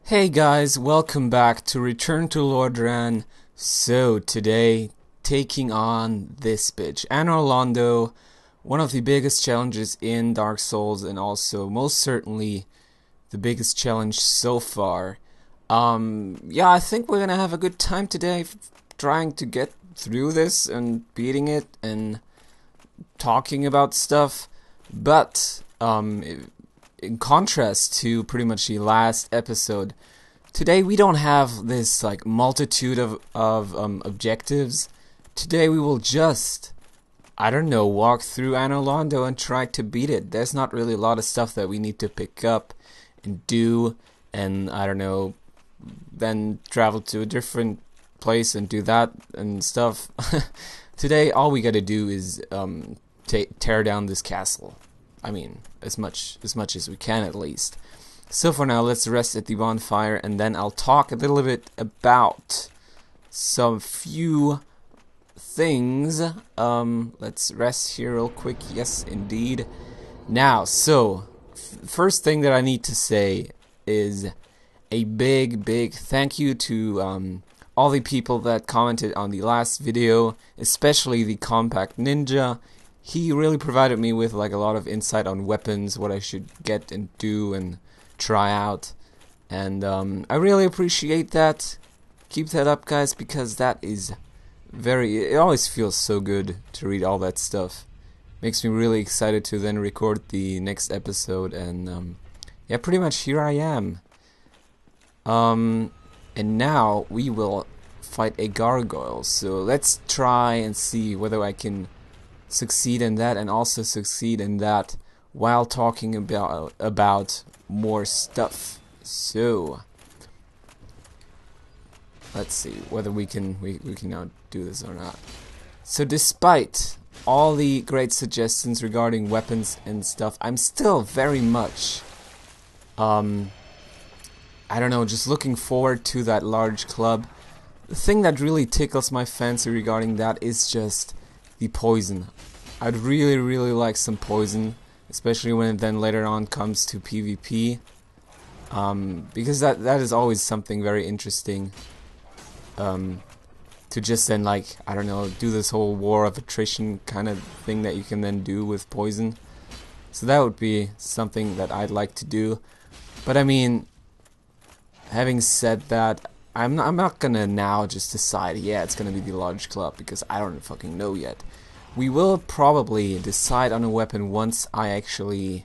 Hey guys, welcome back to Return to Lordran. So today, taking on this bitch, Anor Londo, one of the biggest challenges in Dark Souls and also most certainly the biggest challenge so far. Yeah, I think we're gonna have a good time today trying to get through this and beating it and talking about stuff, but in contrast to pretty much the last episode, today we don't have this like multitude of objectives. Today we will just, I don't know, walk through Anor Londo and try to beat it. There's not really a lot of stuff that we need to pick up and do, and I don't know, then travel to a different place and do that and stuff. Today all we gotta do is tear down this castle. I mean, as much as we can at least. So for now, let's rest at the bonfire, and then I'll talk a little bit about some few things. Let's rest here real quick. Yes, indeed. Now, so first thing that I need to say is a big thank you to all the people that commented on the last video, especially the Compact Ninja. He really provided me with like a lot of insight on weapons, what I should get and do and try out, and I really appreciate that. Keep that up, guys, because that is it always feels so good to read all that stuff. Makes me really excited to then record the next episode, and yeah, pretty much here I am. And now we will fight a gargoyle, so let's try and see whether I can succeed in that and also succeed in that while talking about more stuff. So let's see whether we can now do this or not. So despite all the great suggestions regarding weapons and stuff, I'm still very much I don't know, just looking forward to that large club. The thing that really tickles my fancy regarding that is just the poison. I'd really like some poison, especially when it then later on comes to PvP, because that is always something very interesting, to just then, like, I don't know, do this whole war of attrition kind of thing that you can then do with poison. So that would be something that I'd like to do. But I mean, having said that, I'm not gonna now just decide, yeah, it's gonna be the large club, because I don't fucking know yet. We will probably decide on a weapon once I actually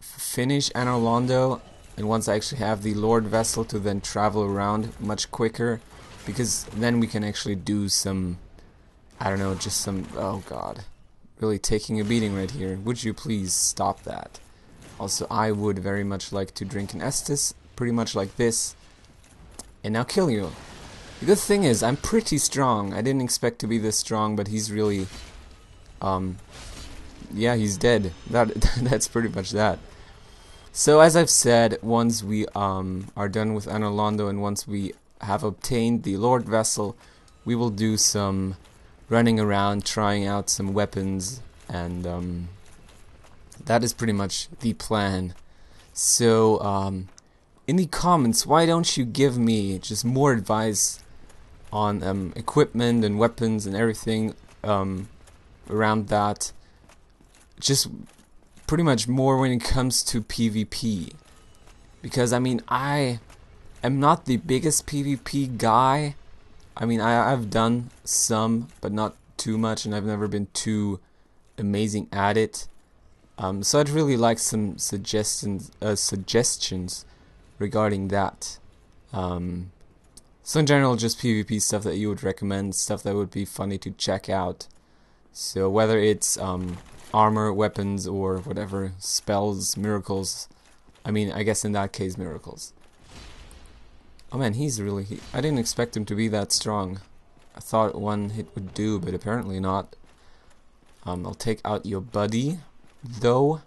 finish Anor Londo, and once I actually have the Lord Vessel to then travel around much quicker, because then we can actually do some, I don't know, just some, oh god, really taking a beating right here. Would you please stop that? Also, I would very much like to drink an Estus, pretty much like this, and now kill you. The good thing is, I'm pretty strong. I didn't expect to be this strong, but he's really, yeah, he's dead. That's pretty much that. So as I've said, once we are done with Anor Londo and once we have obtained the Lord Vessel, we will do some running around, trying out some weapons, and that is pretty much the plan. So, in the comments, why don't you give me just more advice on equipment and weapons and everything around that. Just pretty much more when it comes to PvP. Because, I mean, I am not the biggest PvP guy. I mean, I've done some, but not too much, and I've never been too amazing at it. So I'd really like some suggestions regarding that. So in general, just PvP stuff that you would recommend, stuff that would be funny to check out. So whether it's armor, weapons, or whatever, spells, miracles. I mean, I guess in that case, miracles. Oh man, he's really... I didn't expect him to be that strong. I thought one hit would do, but apparently not. I'll take out your buddy, though.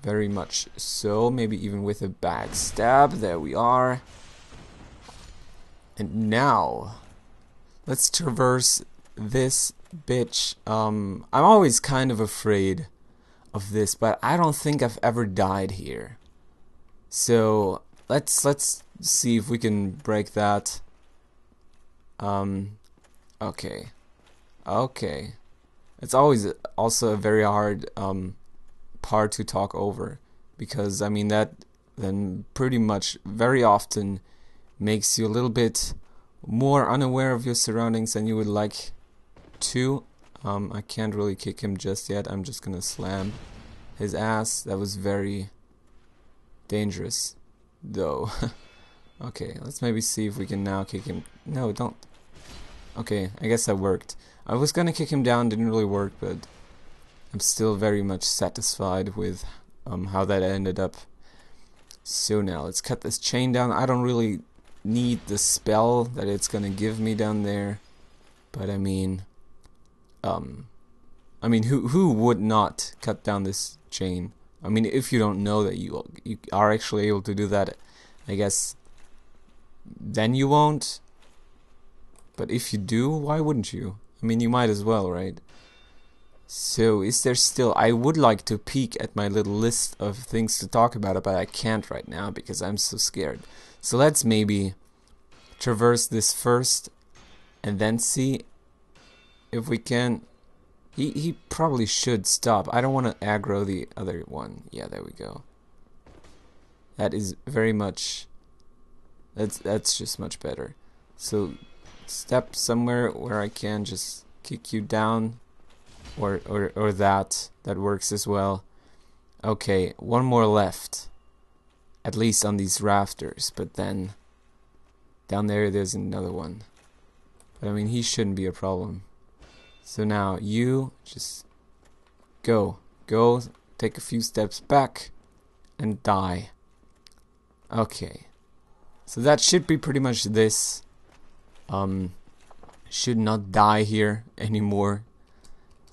Very much so, maybe even with a backstab. There we are. And now, let's traverse this bitch. I'm always kind of afraid of this, but I don't think I've ever died here. So let's see if we can break that. Okay. Okay. It's always also a very hard part to talk over, because I mean that then pretty much very often makes you a little bit more unaware of your surroundings than you would like to. I can't really kick him just yet. I'm just gonna slam his ass. That was very dangerous, though. Okay, let's maybe see if we can now kick him. No, don't. Okay, I guess that worked. I was gonna kick him down, didn't really work, but I'm still very much satisfied with how that ended up. So now let's cut this chain down. I don't really need the spell that it's gonna give me down there, but I mean, who would not cut down this chain? I mean, if you don't know that you are actually able to do that, I guess then you won't. But if you do, why wouldn't you? I mean, you might as well, right? So, is there still... I would like to peek at my little list of things to talk about, but I can't right now because I'm so scared. So let's maybe traverse this first and then see if we can... He probably should stop. I don't want to aggro the other one. Yeah, there we go. That is very much... That's just much better. So, step somewhere where I can just kick you down. Or that works as well. Okay, one more left. At least on these rafters, but then down there's another one. But I mean, he shouldn't be a problem. So now you just go, take a few steps back and die. Okay. So that should be pretty much this. Should not die here anymore.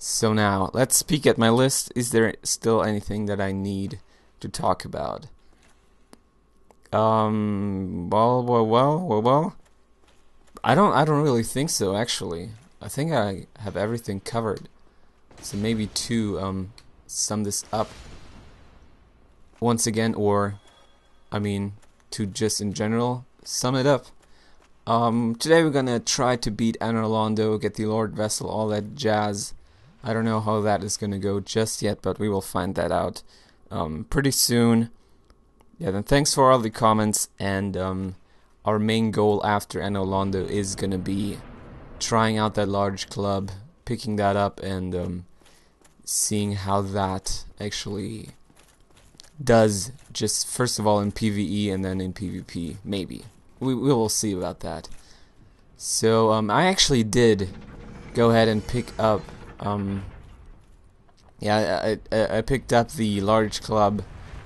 So now, let's peek at my list. Is there still anything that I need to talk about? Well. I don't really think so, actually. I think I have everything covered. So maybe to sum this up once again, or I mean to just in general sum it up. Today we're gonna try to beat Anor Londo, get the Lord Vessel, all that jazz. I don't know how that is going to go just yet, but we will find that out pretty soon. Yeah, then thanks for all the comments, and our main goal after Anor Londo is going to be trying out that large club, picking that up, and seeing how that actually does, just first of all in PvE and then in PvP, maybe. We will see about that. So I actually did go ahead and pick up... I picked up the large club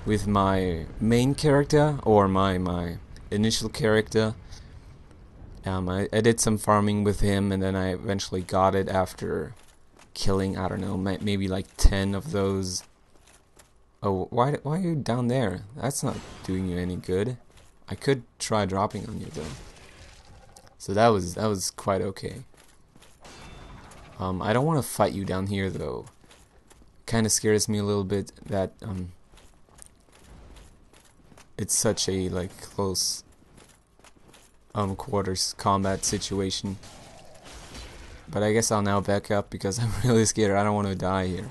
with my main character, or my initial character. I did some farming with him, and then I eventually got it after killing, I don't know, maybe like 10 of those. Oh, why are you down there? That's not doing you any good. I could try dropping on you though. So that was quite okay. I don't want to fight you down here though. Kind of scares me a little bit that it's such a like close quarters combat situation. But I guess I'll now back up because I'm really scared. I don't want to die here.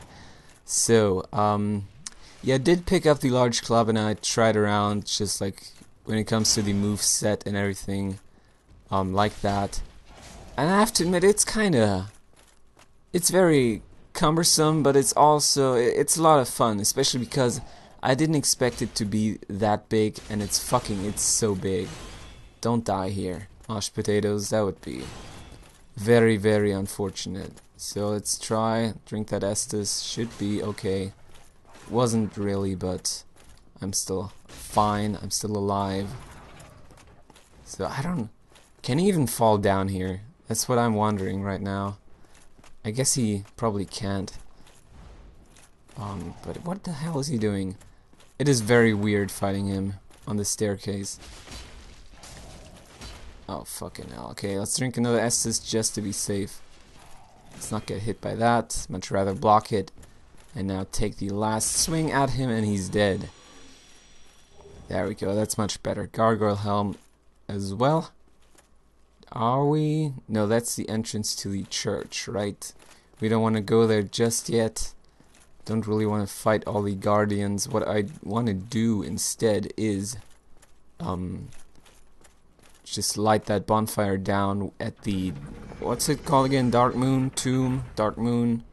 So yeah, I did pick up the large club and I tried around, just like when it comes to the move set and everything, like that. And I have to admit, it's very cumbersome, but it's also, it's a lot of fun, especially because I didn't expect it to be that big, and it's so big. Don't die here, mashed potatoes. That would be very, very unfortunate. So let's try, drink that Estus, should be okay. Wasn't really, but I'm still fine, I'm still alive. So can he even fall down here? That's what I'm wondering right now. I guess he probably can't. But what the hell is he doing? It is very weird fighting him on the staircase. Oh, fucking hell. Okay, let's drink another Estus just to be safe. Let's not get hit by that. Much rather block it. And now take the last swing at him and he's dead. There we go, that's much better. Gargoyle helm as well. Are we? No, that's the entrance to the church, right? We don't want to go there just yet. Don't really want to fight all the guardians. What I want to do instead is just light that bonfire down at the, what's it called again? Dark Moon Tomb? Dark Moon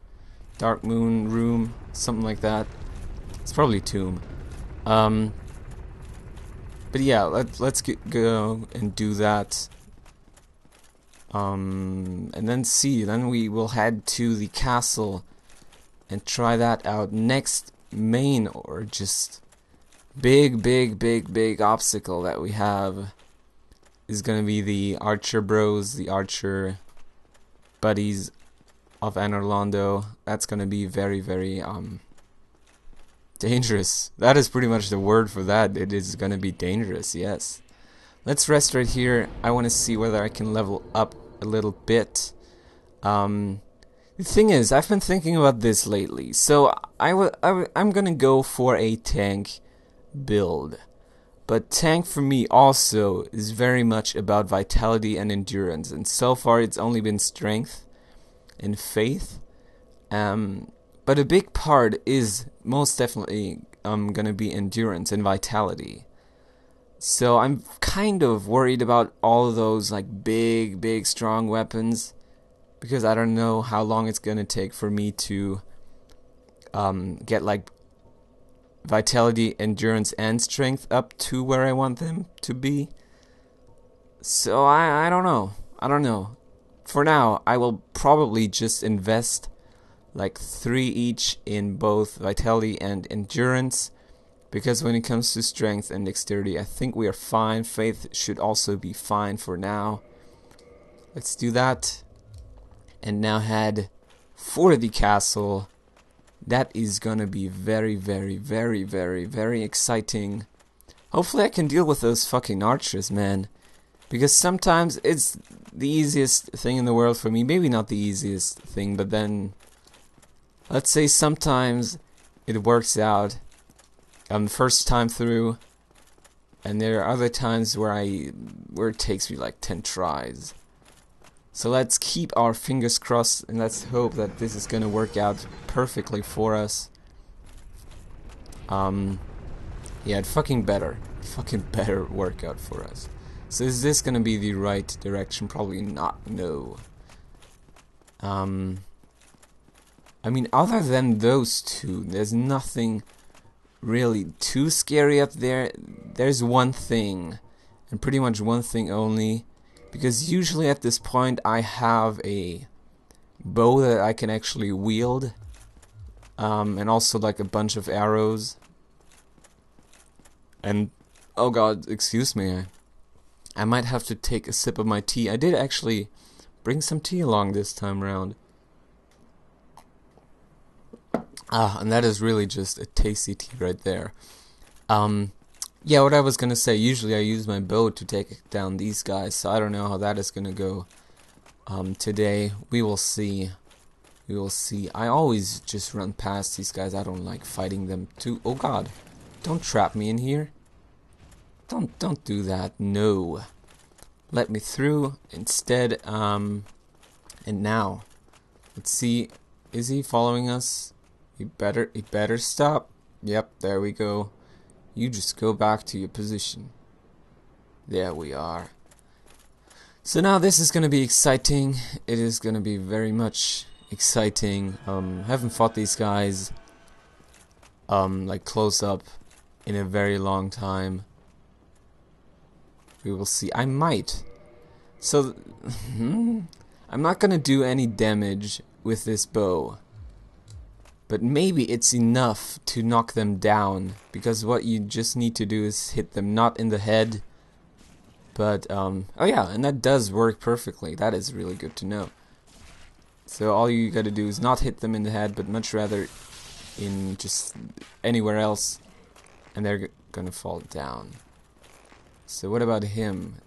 Room? Something like that. It's probably Tomb. But yeah, let's go and do that. And then then we will head to the castle and try that out. Next main or just big obstacle that we have is gonna be the archer bros, the archer buddies of Anor Londo. That's gonna be very dangerous. That is pretty much the word for that. It is gonna be dangerous, yes. Let's rest right here. I want to see whether I can level up a little bit. The thing is, I've been thinking about this lately. So I'm gonna go for a tank build. But tank for me also is very much about vitality and endurance. And so far it's only been strength and faith. But a big part is most definitely gonna be endurance and vitality. So I'm kind of worried about all of those like big strong weapons, because I don't know how long it's gonna take for me to get like vitality, endurance, and strength up to where I want them to be. So I don't know. For now, I will probably just invest like 3 each in both vitality and endurance. Because when it comes to strength and dexterity, I think we are fine. Faith should also be fine for now. Let's do that. And now head for the castle. That is gonna be very exciting. Hopefully I can deal with those fucking archers, man. Because sometimes it's the easiest thing in the world for me. Maybe not the easiest thing, but then let's say sometimes it works out first time through, and there are other times where it takes me like 10 tries. So let's keep our fingers crossed and let's hope that this is gonna work out perfectly for us. Yeah, it fucking better work out for us. So is this gonna be the right direction? Probably not, no. I mean, other than those two, there's nothing really too scary up there. There's one thing, and pretty much one thing only, because usually at this point I have a bow that I can actually wield, and also like a bunch of arrows. And oh god, excuse me, I might have to take a sip of my tea. I did actually bring some tea along this time around. And that is really just a tasty tea right there. Yeah, what I was gonna say, usually I use my bow to take down these guys, so I don't know how that is gonna go today. We will see. I always just run past these guys. I don't like fighting them too. Oh god, don't trap me in here. Don't do that. No. Let me through instead. And now, let's see. Is he following us? He better stop. Yep, there we go. You just go back to your position. There we are. So now this is gonna be exciting. It is gonna be very much exciting. Haven't fought these guys like close up in a very long time. We will see. I might. So I'm not gonna do any damage with this bow. But maybe it's enough to knock them down, because what you just need to do is hit them not in the head, but oh yeah, and that does work perfectly. That is really good to know. So all you gotta do is not hit them in the head, but much rather in just anywhere else, and they're gonna fall down. So what about him?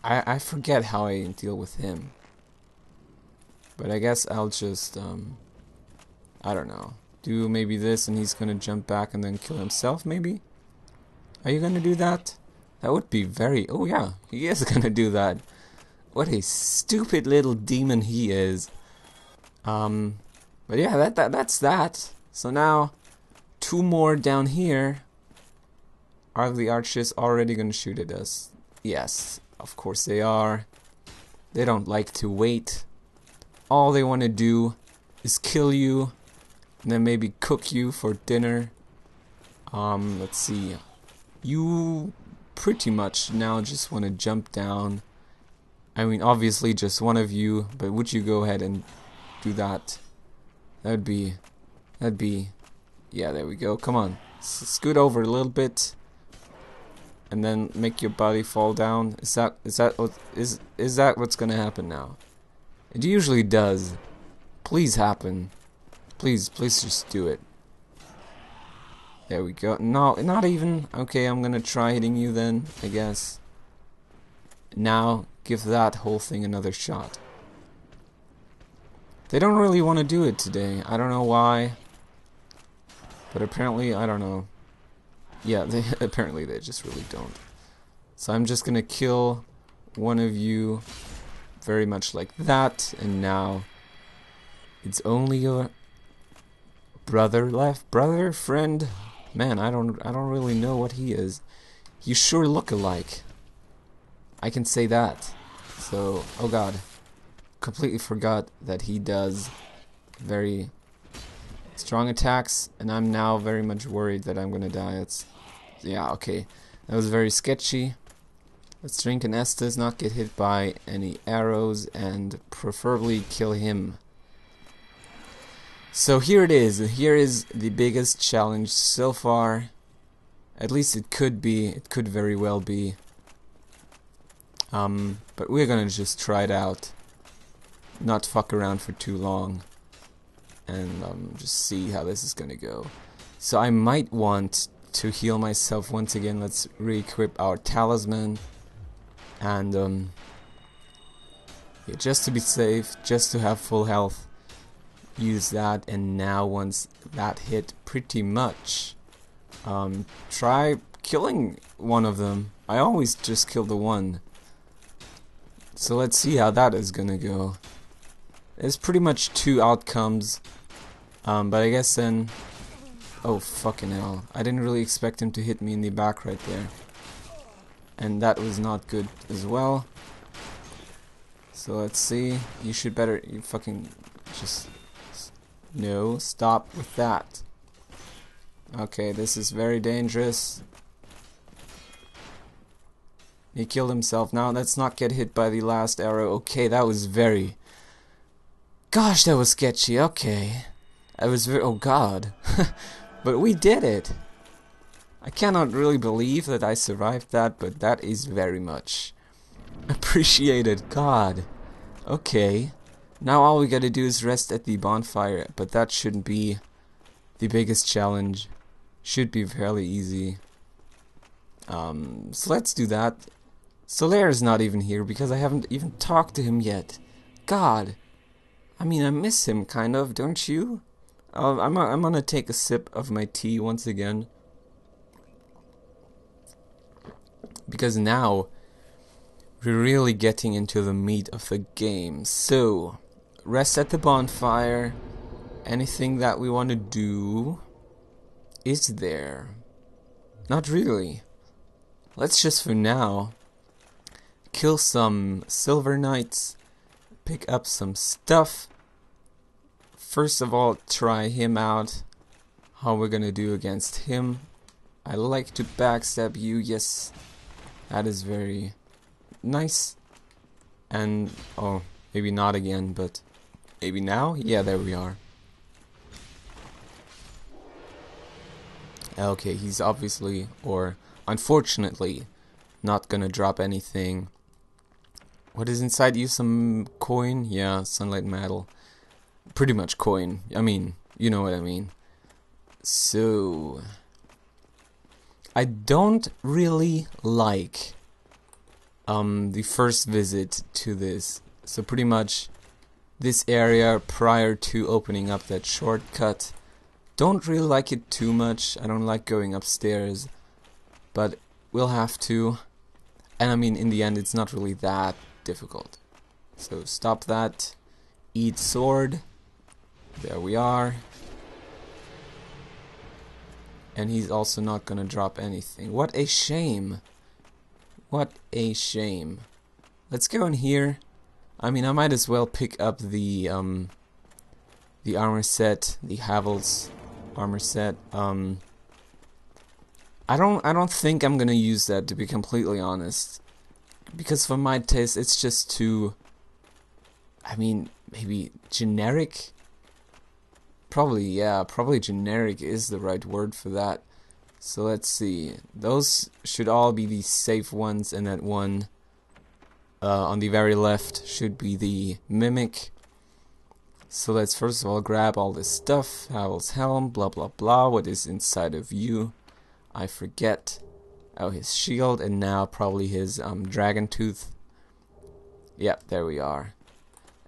I forget how I deal with him, but I guess I'll just I don't know, do maybe this, and he's gonna jump back and then kill himself, maybe? Are you gonna do that? That would be very... Oh yeah, he is gonna do that. What a stupid little demon he is. But yeah, that's that. So now, 2 more down here. Are the archers already gonna shoot at us? Yes, of course they are. They don't like to wait. All they want to do is kill you, and then maybe cook you for dinner. Let's see. You pretty much now just want to jump down. I mean, obviously just one of you, but would you go ahead and do that? That'd be, yeah, there we go. Come on, scoot over a little bit, and then make your body fall down. Is that what's gonna happen now? It usually does. Please happen. Please just do it. There we go. No, not even. Okay, I'm gonna try hitting you then, I guess. Now, give that whole thing another shot. They don't really want to do it today. I don't know why. But apparently, I don't know. Yeah, apparently they just really don't. So I'm just gonna kill one of you very much like that, and now it's only your brother left. Brother? Friend? Man, I don't really know what he is. You sure look alike. I can say that. So, oh god. Completely forgot that he does very strong attacks, and I'm now very much worried that I'm gonna die. Yeah, okay. That was very sketchy. Let's drink an Estes, not get hit by any arrows, and preferably kill him. So here it is. Here is the biggest challenge so far. At least it could be. It could very well be. But we're gonna just try it out. Not fuck around for too long. And just see how this is gonna go. So I might want to heal myself once again. Let's re-equip our talisman. And yeah, just to be safe, just to have full health, use that. And now once that hit pretty much, try killing one of them. I always just kill the one. So let's see how that is gonna go. There's pretty much 2 outcomes, but I guess then... Oh fucking hell, I didn't really expect him to hit me in the back right there. And that was not good as well. So let's see. You fucking just... No, stop with that. Okay, this is very dangerous. He killed himself. Now let's not get hit by the last arrow. Okay, that was very... Gosh, that was sketchy. Okay. That was very... Oh god. But we did it. I cannot really believe that I survived that, but that is very much appreciated. God. Okay. Now all we gotta do is rest at the bonfire, but that shouldn't be the biggest challenge. Should be fairly easy. So let's do that. Solaire's not even here because I haven't even talked to him yet. God. I mean, I miss him kind of, don't you? I'm gonna take a sip of my tea once again. Because now we're really getting into the meat of the game. So, rest at the bonfire. Anything that we want to do is there. Not really. Let's just for now kill some silver knights, pick up some stuff. First of all, try him out. How we're gonna do against him. I like to backstab you, yes. That is very nice. And, oh, maybe not again, but maybe now? Yeah, there we are. Okay, he's obviously, or unfortunately, not gonna drop anything. What is inside you? Some coin? Yeah, sunlight metal. Pretty much coin. I mean, you know what I mean. So, I don't really like the first visit to this. So pretty much this area prior to opening up that shortcut. Don't really like it too much. I don't like going upstairs. but we'll have to. And I mean, in the end, it's not really that difficult. So stop that. Eat sword. There we are. And he's also not gonna drop anything. What a shame. What a shame. Let's go in here. I mean, I might as well pick up the armor set, the Havel's armor set. I don't think I'm gonna use that, to be completely honest, because for my taste it's just too, I mean, maybe generic. Probably, yeah, probably generic is the right word for that. So let's see. Those should all be the safe ones, and that one on the very left should be the mimic. So let's first of all grab all this stuff. Havel's helm, blah blah blah. What is inside of you? I forget. Oh, his shield, and now probably his dragon tooth. Yep, there we are.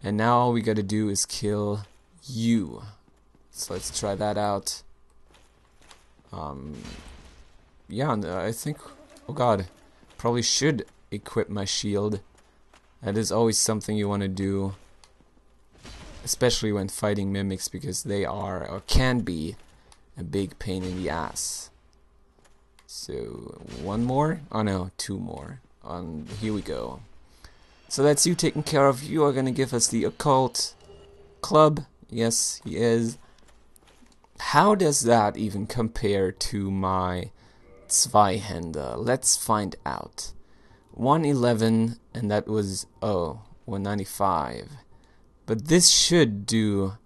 And now all we gotta do is kill you. So let's try that out. Yeah, I think, oh god, probably should equip my shield. That is always something you want to do, especially when fighting mimics, because they are, or can be, a big pain in the ass. So, one more? Oh no, two more. Here we go. So that's you taken care of. You are gonna give us the occult club. Yes, he is. How does that even compare to my Zweihänder? Let's find out. 111, and that was, 195. But this should do,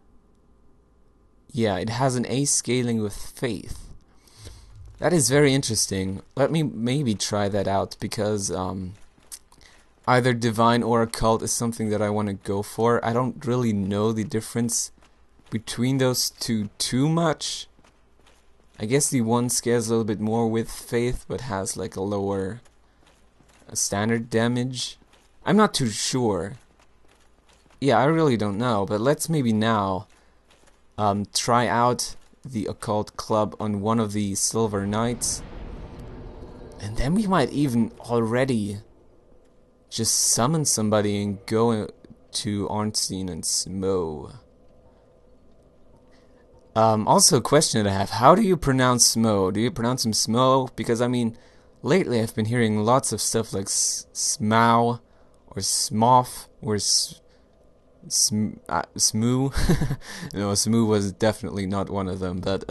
yeah, it has an A scaling with faith. That is very interesting. Let me maybe try that out, because either divine or occult is something that I want to go for. I don't really know the difference between those two too much. I guess the one scales a little bit more with faith, but has like a lower standard damage. I'm not too sure. Yeah, I really don't know, but let's maybe now try out the occult club on one of the silver knights, and then we might even already just summon somebody and go to Ornstein and Smough. Also a question that I have, how do you pronounce Smoo? Do you pronounce him Smoo? Because I mean, lately I've been hearing lots of stuff like Smough, or Smough, or Smoo. No, Smoo was definitely not one of them, but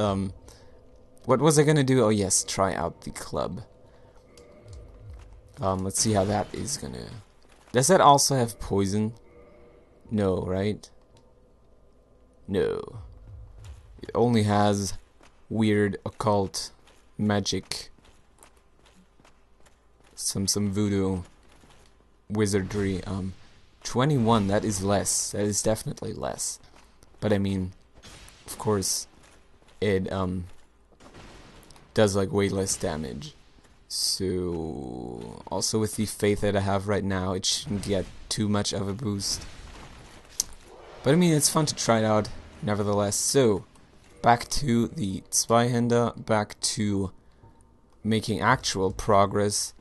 what was I gonna do? Oh yes, try out the club. Let's see how that is gonna... Does that also have poison? No, right? No. It only has weird occult magic. Some voodoo wizardry. 21, that is less. That is definitely less. But I mean, of course, it does like way less damage. So also with the faith that I have right now, it shouldn't get too much of a boost. But I mean, it's fun to try it out nevertheless. So back to the Zweihänder, back to making actual progress.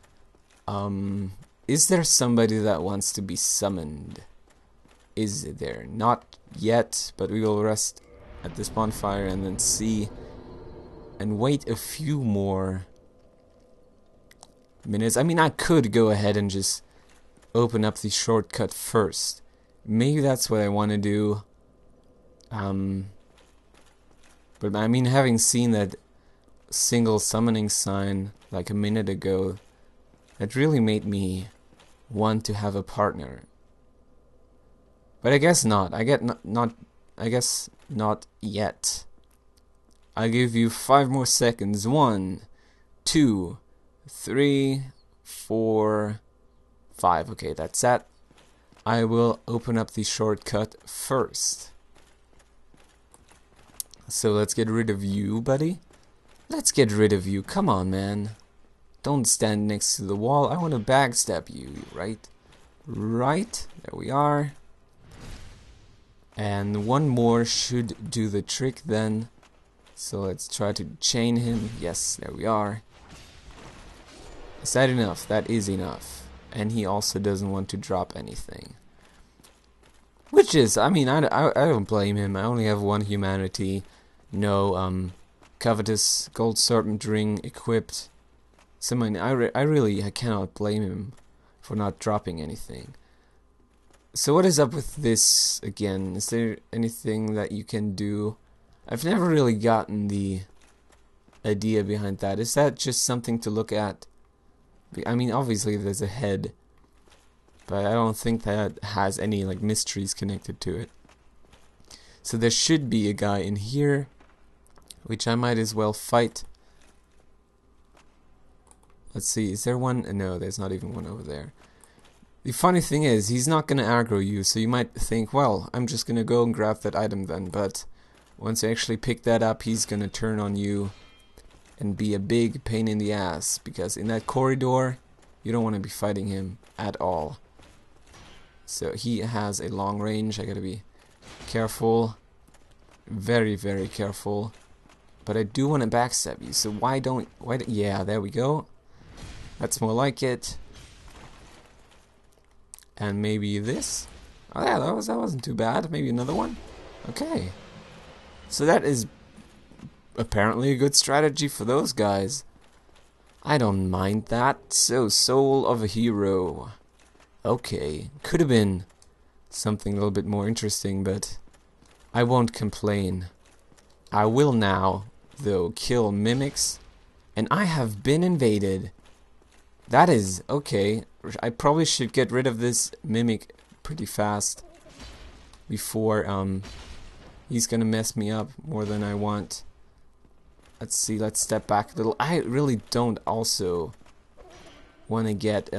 Is there somebody that wants to be summoned? Is there? Not yet, but we will rest at this bonfire and then see and wait a few more minutes. I mean, I could go ahead and just open up the shortcut first. Maybe that's what I want to do. But I mean, having seen that single summoning sign like a minute ago, that really made me want to have a partner. But I guess not. I guess not yet. I give you 5 more seconds. 1, 2, 3, 4, 5. Okay, that's that. I will open up the shortcut first. So let's get rid of you, buddy. Let's get rid of you. Come on, man. Don't stand next to the wall. I want to backstab you, right? Right. There we are. And one more should do the trick then. So let's try to chain him. Yes, there we are. Is that enough? That is enough. And he also doesn't want to drop anything. Which is, I mean, I don't blame him. I only have one humanity. No, covetous gold serpent ring equipped. So, I cannot blame him for not dropping anything. So what is up with this again? Is there anything that you can do? I've never really gotten the idea behind that. Is that just something to look at? I mean, obviously there's a head, but I don't think that has any like mysteries connected to it. So there should be a guy in here, which I might as well fight. Let's see, is there one? No, there's not even one over there. The funny thing is, he's not gonna aggro you, so you might think, well, I'm just gonna go and grab that item then, but once you actually pick that up, he's gonna turn on you and be a big pain in the ass, because in that corridor, you don't want to be fighting him at all. So he has a long range. I gotta be careful, very, very careful. But I do want to backstab you, so yeah, there we go. That's more like it. And maybe this. Oh yeah, that wasn't too bad. Maybe another one. Okay. So that is apparently a good strategy for those guys. I don't mind that. So, soul of a hero. Okay, could have been something a little bit more interesting, but I won't complain. I will now, though, kill mimics, and I have been invaded. That is okay. I probably should get rid of this mimic pretty fast before he's gonna mess me up more than I want. Let's see, let's step back a little. I really don't also want to get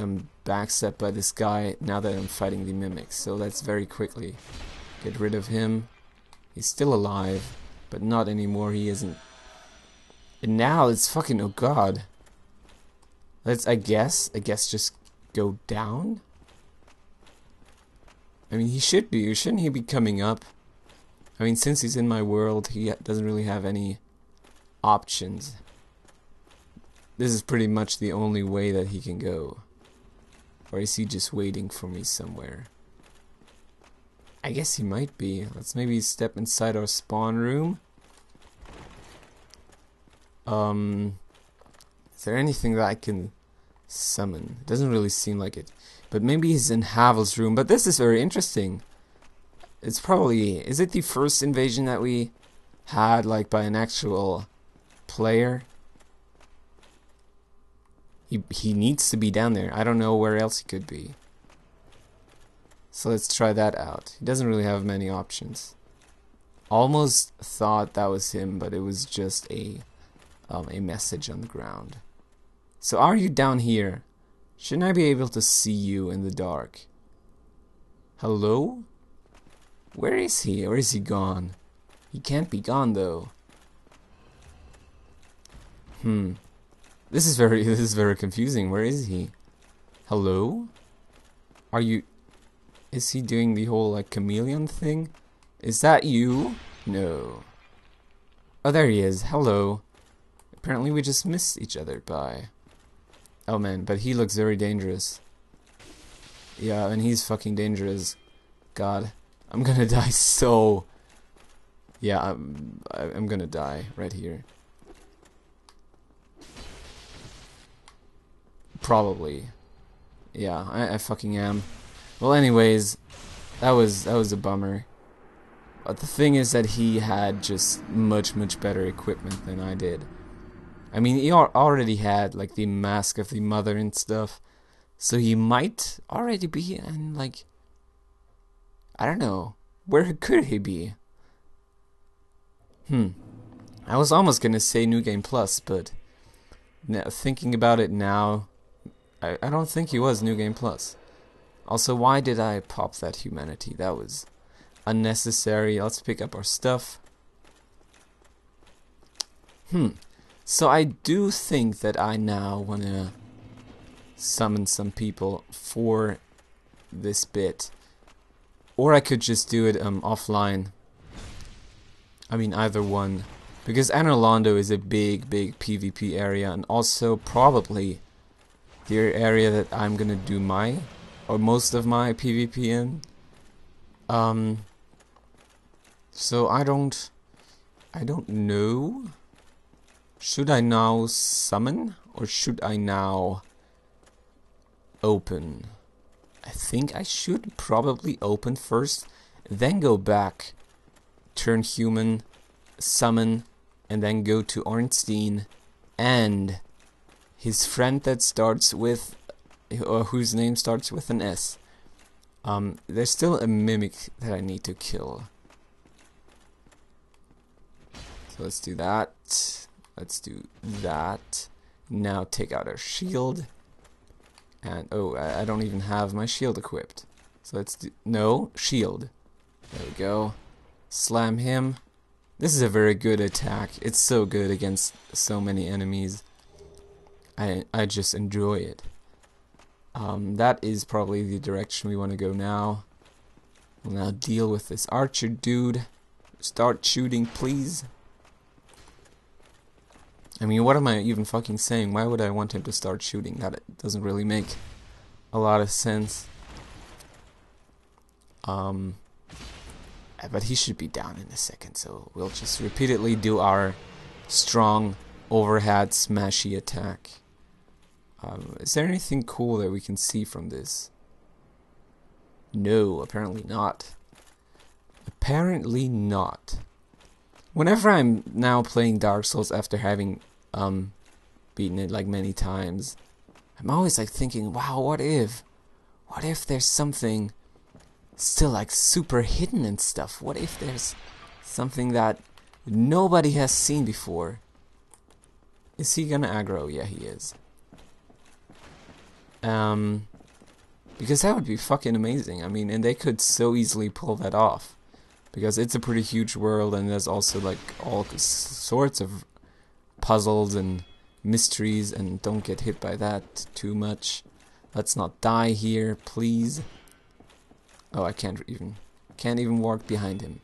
backstabbed by this guy now that I'm fighting the mimics. So let's very quickly get rid of him. He's still alive, but not anymore. He isn't. And now it's fucking, oh god. Let's, I guess just go down? I mean, he should be, shouldn't he be coming up? I mean, since he's in my world, he doesn't really have any options. This is pretty much the only way that he can go. Or is he just waiting for me somewhere? I guess he might be. Let's maybe step inside our spawn room. Is there anything that I can summon? It doesn't really seem like it. But maybe he's in Havel's room. But this is very interesting. It's probably... Is it the first invasion that we had, like, by an actual player? He needs to be down there. I don't know where else he could be. So let's try that out. He doesn't really have many options. Almost thought that was him, but it was just a message on the ground. So are you down here? Shouldn't I be able to see you in the dark? Hello? Where is he? Or is he gone? He can't be gone though. This is very confusing. Where is he? Hello? Are you... Is he doing the whole like chameleon thing? Is that you? No. Oh, there he is. Hello. Apparently we just missed each other by... Oh man, but he looks very dangerous. Yeah, and he's fucking dangerous. God, I'm gonna die so... Yeah, I'm gonna die right here. Probably. Yeah, I fucking am. Well, anyways, that was a bummer. But the thing is that he had just much better equipment than I did. I mean, he already had like the mask of the mother and stuff, so he might already be in like, I don't know, where could he be? I was almost gonna say New Game Plus, but thinking about it now, I don't think he was New Game Plus. Also, why did I pop that humanity? That was unnecessary. Let's pick up our stuff. So I do think that I now want to summon some people for this bit. Or I could just do it offline. I mean, either one. Because Anor Londo is a big PvP area, and also probably the area that I'm gonna do most of my PvP in. So I don't know. Should I now summon or should I now open? I think I should probably open first, then go back, turn human, summon, and then go to Ornstein and his friend that starts with, or whose name starts with an S. There's still a mimic that I need to kill. So let's do that. Let's do that. Now take out our shield. And oh, I don't even have my shield equipped. So let's do shield. There we go. Slam him. This is a very good attack. It's so good against so many enemies. I just enjoy it. That is probably the direction we want to go now. We'll now deal with this archer dude. Start shooting, please. I mean, what am I even fucking saying? Why would I want him to start shooting? That doesn't really make a lot of sense. But he should be down in a second, so we'll just repeatedly do our strong overhead smashy attack. Is there anything cool that we can see from this? No, apparently not. Apparently not. Whenever I'm now playing Dark Souls after having beaten it like many times, I'm always like thinking, wow, what if there's something still like super hidden and stuff? What if there's something that nobody has seen before? Is he gonna aggro? Yeah, he is. Because that would be fucking amazing. I mean, and they could so easily pull that off. Because it's a pretty huge world, and there's also like all sorts of puzzles and mysteries, and don't get hit by that too much. Let's not die here, please. Oh, I can't even walk behind him.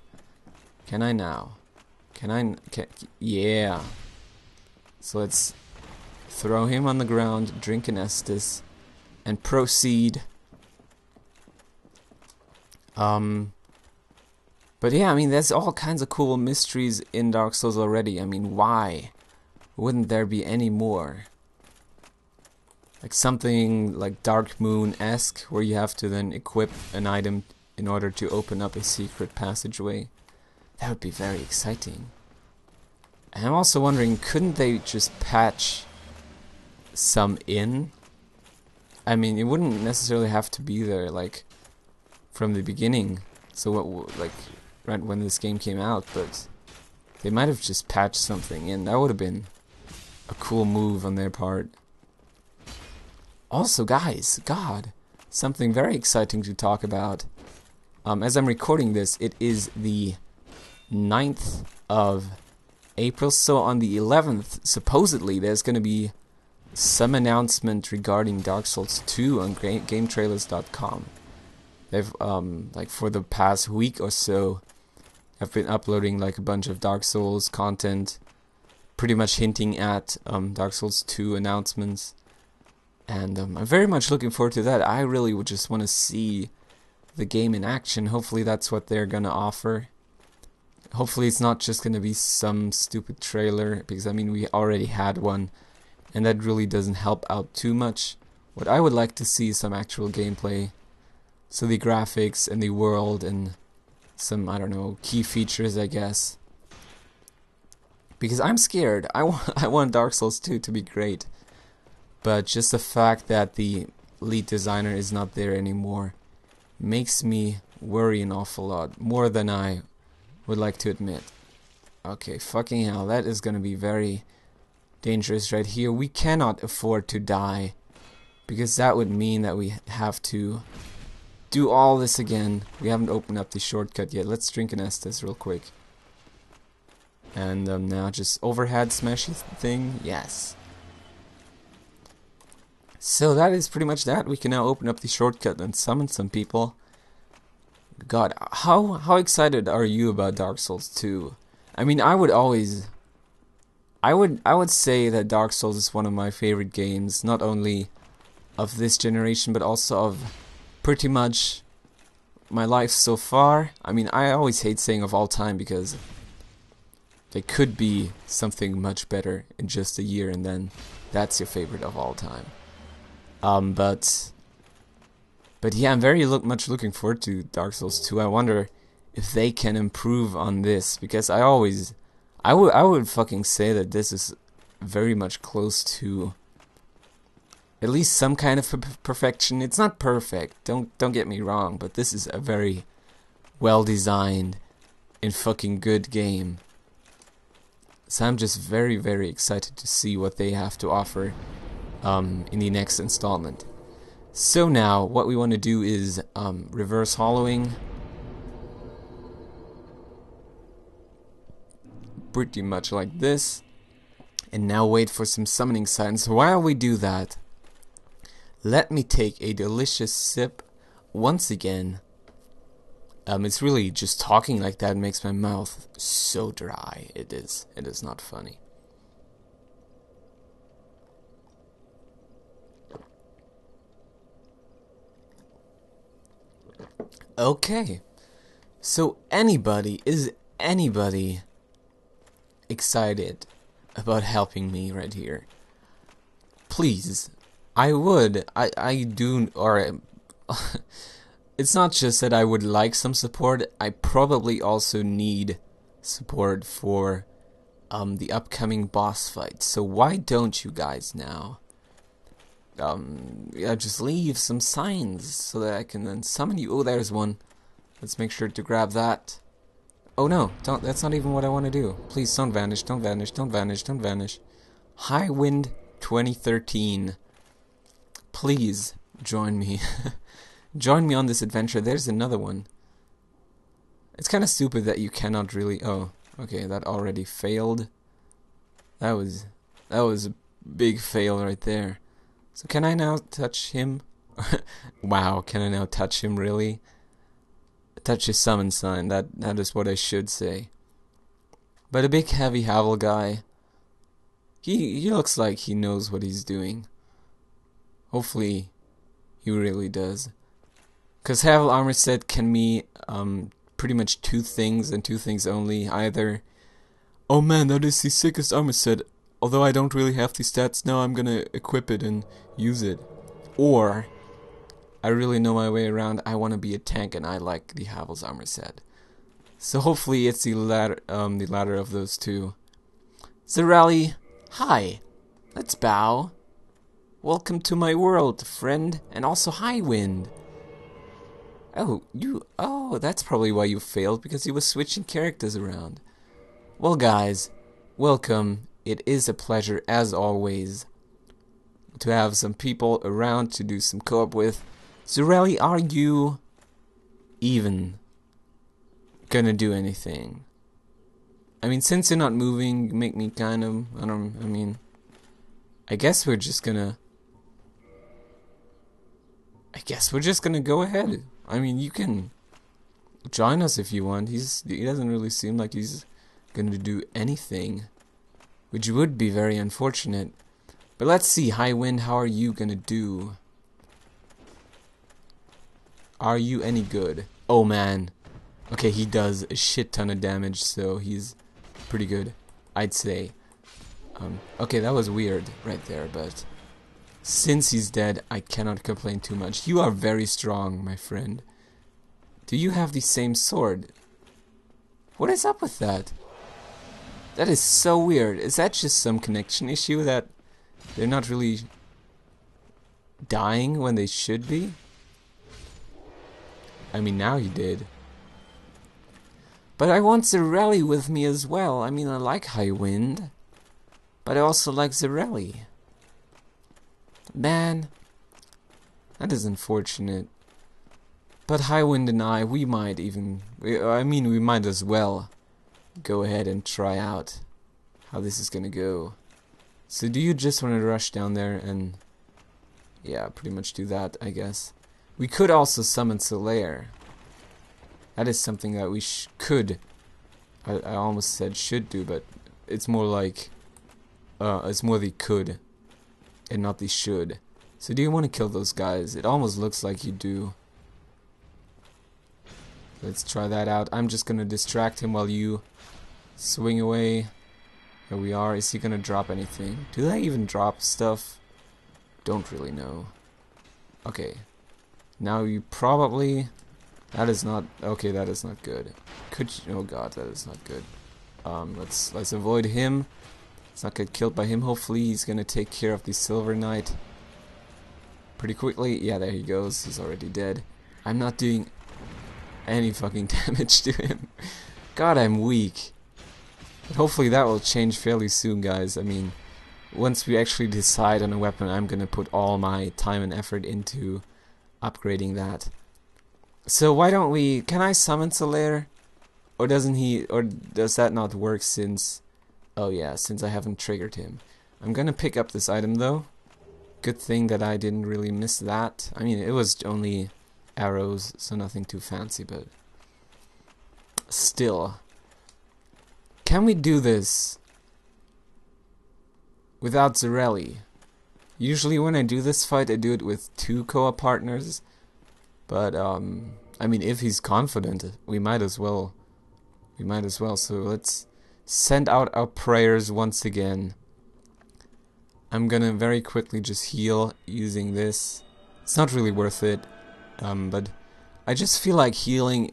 Can I now? Yeah. So let's throw him on the ground, drink an Estus, and proceed. But yeah, I mean, there's all kinds of cool mysteries in Dark Souls already. I mean, why wouldn't there be any more? Like something like Dark Moon-esque, where you have to then equip an item in order to open up a secret passageway. That would be very exciting. And I'm also wondering, couldn't they just patch some in? I mean, it wouldn't necessarily have to be there, like, from the beginning. So what, like, right when this game came out, but they might have just patched something in. That would have been a cool move on their part. Also, guys, God, something very exciting to talk about. As I'm recording this, it is the 9th of April, so on the 11th, supposedly, there's going to be some announcement regarding Dark Souls 2 on GameTrailers.com. They've, like, for the past week or so, have been uploading, like, a bunch of Dark Souls content, pretty much hinting at Dark Souls 2 announcements. And I'm very much looking forward to that. I really would just want to see the game in action. Hopefully that's what they're going to offer. Hopefully it's not just going to be some stupid trailer, because, I mean, we already had one, and that really doesn't help out too much. What I would like to see is some actual gameplay. So the graphics and the world and some, I don't know, key features, I guess. Because I'm scared. I want Dark Souls 2 to be great. But just the fact that the lead designer is not there anymore makes me worry an awful lot. More than I would like to admit. Okay, fucking hell. That is going to be very dangerous right here. We cannot afford to die. Because that would mean that we have to do all this again. We haven't opened up the shortcut yet. Let's drink an Estus real quick. And now just overhead smashy thing. Yes. So that is pretty much that. We can now open up the shortcut and summon some people. God, how excited are you about Dark Souls 2? I mean, I would say that Dark Souls is one of my favorite games, not only of this generation, but also of pretty much my life so far. I mean, I always hate saying of all time because there could be something much better in just a year, and then that's your favorite of all time. But yeah, I'm very much looking forward to Dark Souls 2. I wonder if they can improve on this, because I would fucking say that this is very much close to at least some kind of perfection. It's not perfect, don't get me wrong, but this is a very well designed and fucking good game. So I'm just very, very excited to see what they have to offer in the next installment. So now, what we want to do is reverse hollowing. Pretty much like this. And now wait for some summoning signs. While we do that, let me take a delicious sip once again. It's really just talking like that makes my mouth so dry. It is not funny. Okay, so is anybody excited about helping me right here? Please, I do, or it's not just that I would like some support, I probably also need support for the upcoming boss fight. So why don't you guys now yeah, just leave some signs so that I can then summon you. Oh, there's one. Let's make sure to grab that. Oh no, that's not even what I want to do. Please don't vanish, don't vanish, don't vanish, don't vanish. High Wind 2013. Please join me. Join me on this adventure. There's another one. It's kind of stupid that you cannot really... Oh, okay, that already failed. That was a big fail right there. So can I now touch him? Wow, can I now touch him, really? Touch his summon sign, that is what I should say. But a big heavy Havel guy, he looks like he knows what he's doing. Hopefully he really does. Because Havel armor set can be pretty much two things and two things only. Either, oh man, that is the sickest armor set, although I don't really have the stats now, I'm gonna equip it and use it. Or, I really know my way around, I want to be a tank and I like the Havel's armor set. So hopefully it's the latter of those two. Zerali, hi, let's bow. Welcome to my world, friend, and also High Wind. Oh, that's probably why you failed, because you were switching characters around. Well guys, welcome. It is a pleasure, as always, to have some people around to do some co-op with. Zerali, are you even gonna do anything? I mean, since you're not moving, make me kind of, I guess we're just gonna go ahead. I mean, you can join us if you want. He doesn't really seem like he's gonna do anything, which would be very unfortunate. But let's see, High Wind, how are you gonna do? Are you any good? Oh man. Okay, he does a shit ton of damage, so he's pretty good, I'd say. Okay, that was weird right there, but since he's dead, I cannot complain too much. You are very strong, my friend. Do you have the same sword? What is up with that? That is so weird. Is that just some connection issue that they're not really dying when they should be? I mean, now he did. But I want Zerali with me as well. I mean, I like High Wind, but I also like Zerali. Man, that is unfortunate. But High Wind and I, we might as well go ahead and try out how this is gonna go. So do you just want to rush down there and, yeah, pretty much do that, I guess. We could also summon Solaire. That is something that we could. I almost said should do, but it's more like, it's more the could and not the should. So do you want to kill those guys? It almost looks like you do. Let's try that out. I'm just gonna distract him while you swing away. Here we are. Is he gonna drop anything? Do they even drop stuff? Don't really know. Okay. Now you probably... That is not... Okay, that is not good. Could you... Oh god, that is not good. Let's avoid him. Let's not get killed by him. Hopefully he's gonna take care of the Silver Knight pretty quickly. Yeah, there he goes. He's already dead. I'm not doing any fucking damage to him. God, I'm weak. But hopefully that will change fairly soon, guys. I mean, once we actually decide on a weapon, I'm gonna put all my time and effort into upgrading that. So why don't we... Can I summon Solaire? Or doesn't he... Or does that not work since... Oh yeah, since I haven't triggered him. I'm gonna pick up this item though. Good thing that I didn't really miss that. I mean, it was only arrows, so nothing too fancy, but... Still. Can we do this without Zarelli? Usually when I do this fight, I do it with 2 co-op partners. But, I mean, if he's confident, we might as well. We might as well. So let's send out our prayers once again. I'm gonna very quickly just heal using this. It's not really worth it, but I just feel like healing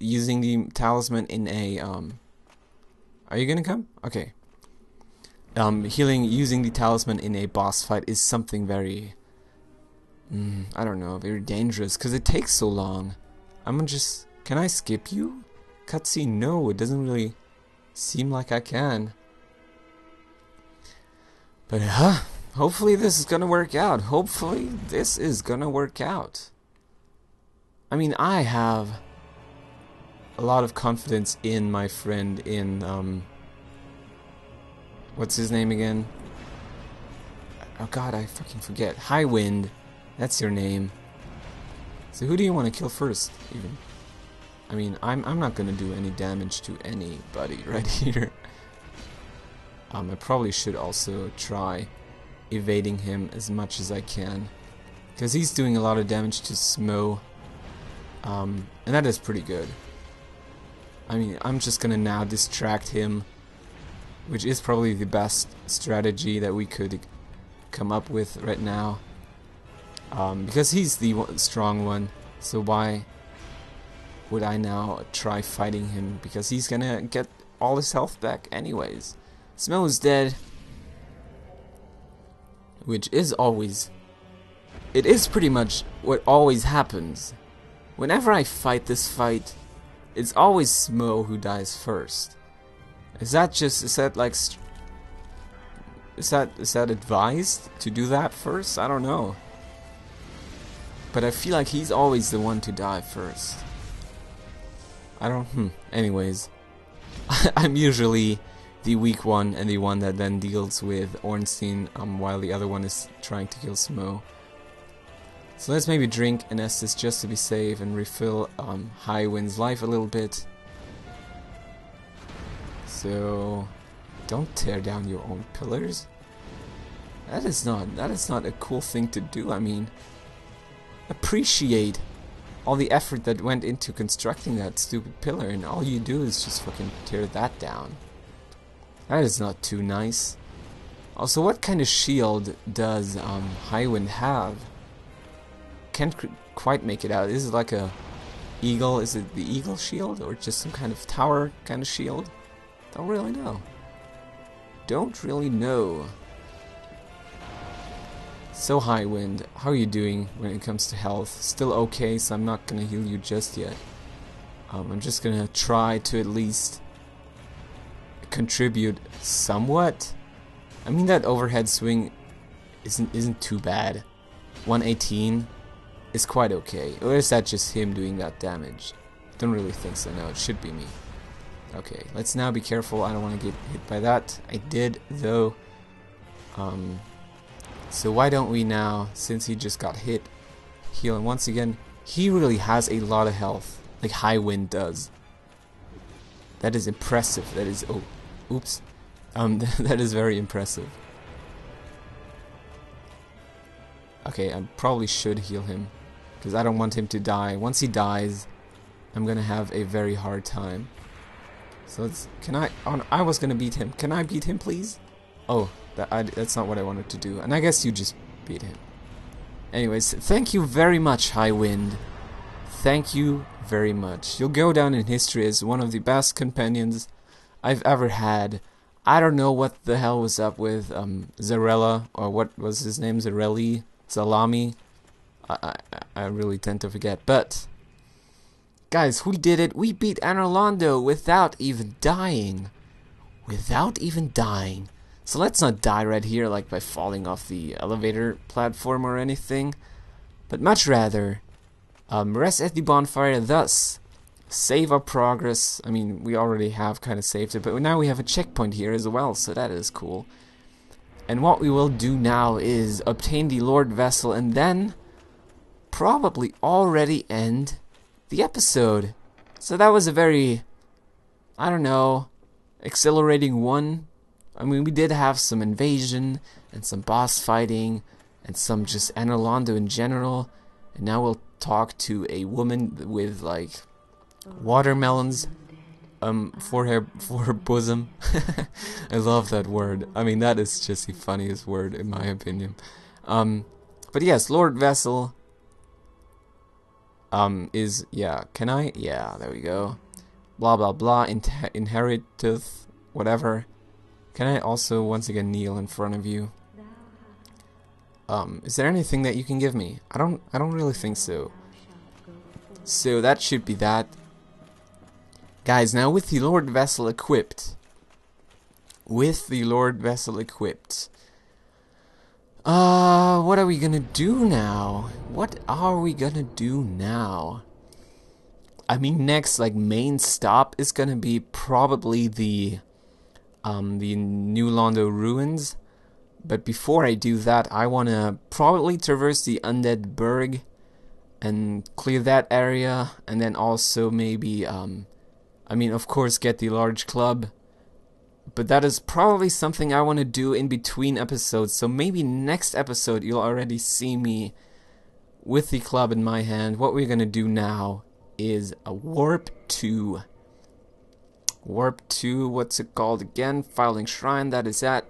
using the talisman in a, Are you gonna come? Okay. Healing using the talisman in a boss fight is something very... I don't know, very dangerous, because it takes so long. I'm gonna just... Can I skip you? Cutscene? No, it doesn't really seem like I can. But, hopefully this is gonna work out. Hopefully this is gonna work out. I mean, I have a lot of confidence in my friend in, what's his name again? Oh god, I fucking forget. Highwind. That's your name. So who do you want to kill first, even? I mean, I'm not gonna do any damage to anybody right here. I probably should also try evading him as much as I can, because he's doing a lot of damage to Smoo, and that is pretty good. I mean, I'm just gonna now distract him, which is probably the best strategy that we could come up with right now, because he's the strong one. So why would I now try fighting him? Because he's gonna get all his health back anyways. Smoo is dead, which is always... It is pretty much what always happens. Whenever I fight this fight, it's always Smoo who dies first. Is that like... Is that advised to do that first? I don't know. But I feel like he's always the one to die first. I don't... Anyways. I'm usually the weak one and the one that then deals with Ornstein, while the other one is trying to kill Smoo. So let's maybe drink an Estus just to be safe and refill Highwind's life a little bit. So don't tear down your own pillars. That is not a cool thing to do. I mean, appreciate all the effort that went into constructing that stupid pillar, and all you do is just fucking tear that down. That is not too nice. Also, what kind of shield does Highwind have? Can't quite make it out. Is it like a eagle? Is it the eagle shield, or just some kind of tower kind of shield? Don't really know. Don't really know. So Highwind, how are you doing when it comes to health? Still okay, so I'm not gonna heal you just yet. I'm just gonna try to at least contribute somewhat. I mean, that overhead swing isn't too bad. 118 is quite okay. Or is that just him doing that damage? Don't really think so. No, it should be me. Okay, let's now be careful. I don't want to get hit by that. I did though. So why don't we now, since he just got hit, heal him once again? He really has a lot of health, like Highwind does. That is impressive. That is... Oh, oops. That is very impressive. Okay, I probably should heal him, because I don't want him to die. Once he dies, I'm gonna have a very hard time. So let's, can I, oh, I was gonna beat him. Can I beat him, please? Oh, that's not what I wanted to do. And I guess you just beat him. Anyways, thank you very much, High Wind. Thank you very much. You'll go down in history as one of the best companions I've ever had. I don't know what the hell was up with Zarella, or what was his name, Zarelli, Salami. I really tend to forget. But guys, we did it. We beat Anor Londo without even dying. Without even dying. So let's not die right here, like by falling off the elevator platform or anything. But much rather, rest at the bonfire, thus save our progress. I mean, we already have kind of saved it, but now we have a checkpoint here as well, so that is cool. And what we will do now is obtain the Lord Vessel and then probably already end the episode. So that was a very, I don't know, exhilarating one. I mean, we did have some invasion and some boss fighting and some just Anor Londo in general. And now we'll talk to a woman with like watermelons for her bosom. I love that word. I mean, that is just the funniest word in my opinion. But yes, Lord Vessel is, yeah, can I? Yeah, there we go. Blah blah blah, inheriteth, whatever. Can I also once again kneel in front of you? Is there anything that you can give me? I don't really think so. So that should be that. Guys, now with the Lord Vessel equipped. What are we gonna do now? I mean, next, like, main stop is gonna be probably the New Londo ruins. But before I do that, I wanna probably traverse the Undead Burg and clear that area, and then also maybe, I mean, of course, get the large club. But that is probably something I want to do in between episodes. So maybe next episode you'll already see me with the club in my hand. What we're going to do now is a warp to... what's it called again? Filing Shrine, that is that.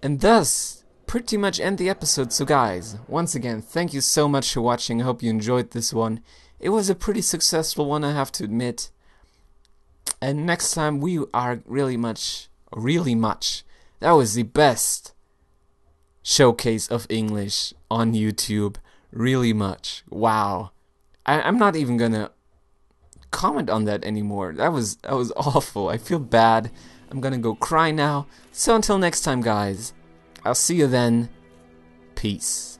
And thus, pretty much end the episode. So guys, once again, thank you so much for watching. I hope you enjoyed this one. It was a pretty successful one, I have to admit. And next time we are really much, that was the best showcase of English on YouTube. Really much. Wow. I'm not even gonna comment on that anymore. That was awful. I feel bad. I'm gonna go cry now. So until next time, guys, I'll see you then. Peace.